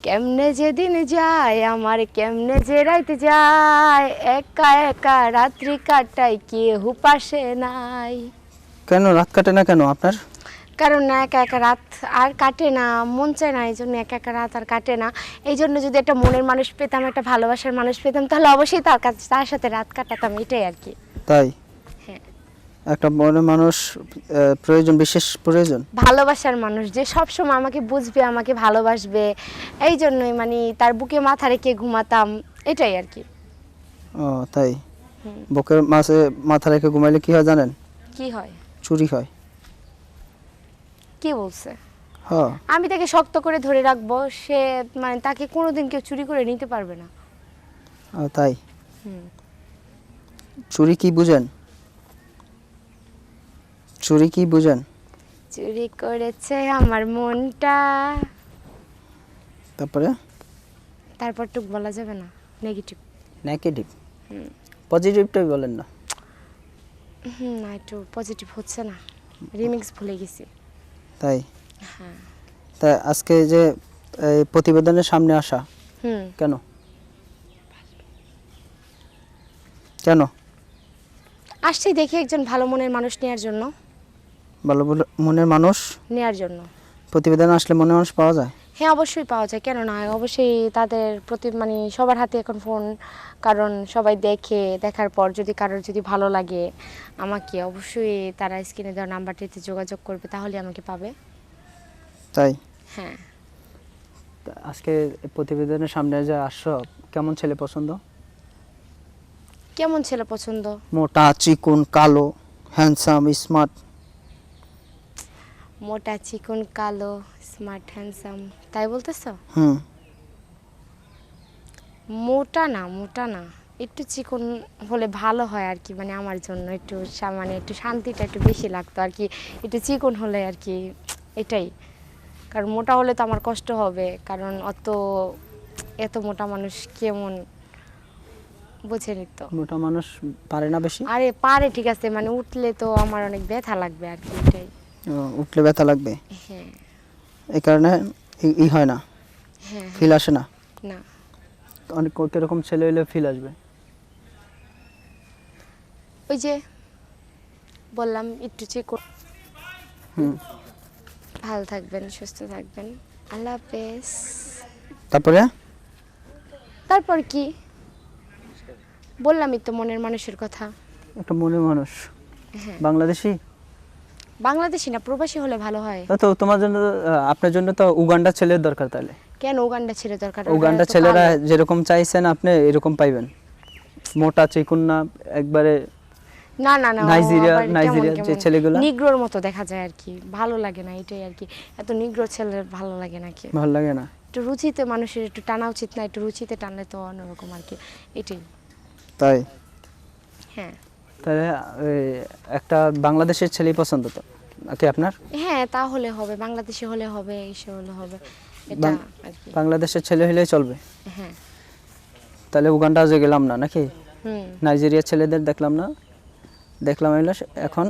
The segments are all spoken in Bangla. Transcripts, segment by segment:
কেমনে যেদিন যায় আমার কেমনে যে রাইতে যায়, একা একা রাত্রি কাটাই কেহু পাশে নাই। কেন রাত কাটে না কেন আপনার? কারণ না একা একা রাত আর কাটে না, মন চায় না, এই জন্য একা একা রাত আর কাটে না। এই জন্য যদি একটা মনের মানুষ পেতাম, একটা ভালোবাসার মানুষ পেতাম, তাহলে অবশ্যই তার সাথে রাত কাটাতাম, এটাই আর কি। তাই? হ্যাঁ, একটা মনের মানুষ প্রয়োজন, বিশেষ প্রয়োজন। ভালোবাসার মানুষ যে সব সময় আমাকে বুঝবে, আমাকে ভালোবাসবে, এই জন্যই মানে তার বুকে মাথা রেখে ঘুমাতাম, এটাই আর কি। ও তাই? বুকের মাঝে মাথা রেখে ঘুমাইলে কি হয় জানেন? কি হয়? চুরি হয়। কি বলছে? হ্যাঁ। আমি তাকে শক্ত করে ধরে রাখবো, সে মানে তাকে কোনোদিন কেউ চুরি করে নিতে পারবে না। ও তাই? চুরি কি বুঝেন? চুরি কি বুঝেন? চুরি করেছে আমার মনটা। তারপরে? তারপর টুক বলা যাবে না, নেগেটিভ। নেগেটিভ? পজিটিভটাই বলেন না। না, একটু পজিটিভ হচ্ছে না, রিমিক্স ভুলে গেছি। তাই? হ্যাঁ। তা আজকে যে এই প্রতিবেদনের সামনে আসা, কেন কেন আসছি দেখি একজন ভালো মনের মানুষ নেওয়ার জন্য। ভালো মনের মানুষ নেওয়ার জন্য প্রতিবেদন আসলে মনের মানুষ পাওয়া যায়? হ্যাঁ, অবশ্যই পাওয়া যায়, কেন না? অবশ্যই তাদের প্রতি মানে সবার হাতে এখন ফোন, কারণ সবাই দেখে, দেখার পর যদি কারোর যদি ভালো লাগে আমাকে, অবশ্যই তারা স্ক্রিনে দেওয়া নাম্বারটিতে যোগাযোগ করবে, তাহলে আমাকে পাবে। তাই? হ্যাঁ। তা আজকে প্রতিবেদনের সামনে যে আসছো, কেমন ছেলে পছন্দ? কেমন ছেলে পছন্দ? মোটা, চিকন, কালো, হ্যান্ডসাম, স্মার্ট? মোটা, চিকন, কালো, স্মার্ট, হ্যান্ডসাম, তাই বলতেছো? মোটা না, মোটা না, একটু চিকন হলে ভালো হয় আর কি, মানে আমার জন্য একটু মানে একটু শান্তিটা একটু বেশি লাগতো আর কি, একটু চিকন হলে আর কি, এটাই। কারণ মোটা হলে তো আমার কষ্ট হবে, কারণ এত মোটা মানুষ কেমন, বুঝেনি তো। মোটা মানুষ পারে না বেশি? আরে পারে, ঠিক আছে, মানে উঠলে তো আমার অনেক ব্যথা লাগবে আর কি, এটাই। উঠলে ব্যথা লাগবে? হ্যাঁ। এই কারণে ই হয় না, হ্যাঁ। ফিল আসে না? না। অনেক কিরকম ছেলে হলে ফিল আসবে? ওই যে বললাম একটু চিকন। ভালো থাকবেন, সুস্থ থাকবেন, আল্লাহ হাফেজ। তারপরে? তারপর কি বললামই তো, মনের মানুষের কথা। একটা মনের মানুষ? হ্যাঁ। বাংলাদেশি? বাংলাদেশি না, প্রবাসী হলে ভালো হয়। তো তোমার জন্য, আপনার জন্য তো উগান্ডা ছেলের দরকার। তাহলে কেন উগান্ডা ছেলে দরকার? উগান্ডা ছেলেরা যেরকম চাইছেন আপনি এরকম পাইবেন, মোটা চিকন না একবারে। না না না, নাইজেরিয়া যে ছেলেগুলো নিগ্রোর মতো দেখা যায় আর কি, ভালো লাগে না, এটাই আর কি। এত নিগ্রো ছেলে ভালো লাগে না কি? ভালো লাগে না? একটু রুচিতে মানুষের একটু টানা উচিত না? একটু রুচিতে টানলে তো অন্যরকম আর কি, এটাই। তাই? হ্যাঁ। তাহলে একটা বাংলাদেশের ছেলেই পছন্দ তো নাকি আপনার? হ্যাঁ, তাহলে হবে, বাংলাদেশি হলে হবে, এসে হলে হবে, এটা আর কি। বাংলাদেশের ছেলে হলেই চলবে? হ্যাঁ। তাহলে উগান্ডা যে গেলাম না নাকি? নাইজেরিয়ার ছেলেদের দেখলাম না, দেখলাম এলো। এখন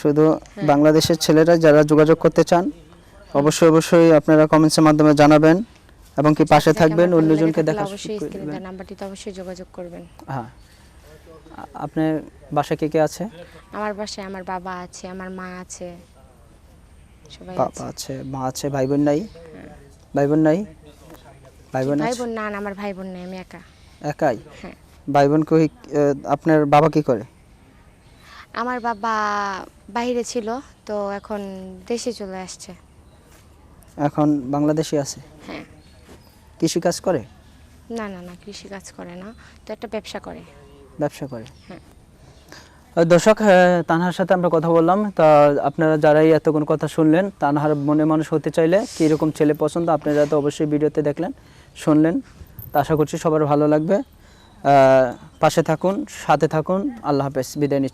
শুধু বাংলাদেশের ছেলেরা যারা যোগাযোগ করতে চান, অবশ্যই অবশ্যই আপনারা কমেন্টসের মাধ্যমে জানাবেন এবং কি পাশে থাকবেন, অন্যজনকে দেখা অবশ্যই স্ক্রিনে নাম্বারটিতে অবশ্যই যোগাযোগ করবেন। হ্যাঁ। আপনার বাসায় কে কে আছে? আমার বাসায় আমার বাবা আছে, আমার মা আছে, সবাই বাবা আছে, মা আছে, ভাই বোন নাই? ভাই বোন নাই? ভাই বোন না, আমার ভাই বোন নেই, আমি একা। একাই? হ্যাঁ। ভাই বোন কই? আপনার বাবা কি করে? আমার বাবা বাইরে ছিল, তো এখন দেশে চলে আসছে। এখন বাংলাদেশে আছে? হ্যাঁ। কৃষি কাজ করে? না না না, কৃষি কাজ করে না, তো একটা ব্যবসা করে। ব্যবসা করে? হ্যাঁ। দর্শক, তানহার সাথে আমরা কথা বললাম। তা আপনারা যারাই এতক্ষণ কথা শুনলেন, তানহার মনে মানুষ হতে চাইলে কীরকম ছেলে পছন্দ, আপনারা তো অবশ্যই ভিডিওতে দেখলেন, শুনলেন। তা আশা করছি সবার ভালো লাগবে। পাশে থাকুন, সাথে থাকুন। আল্লাহ হাফেজ, বিদায় নিচ্ছি।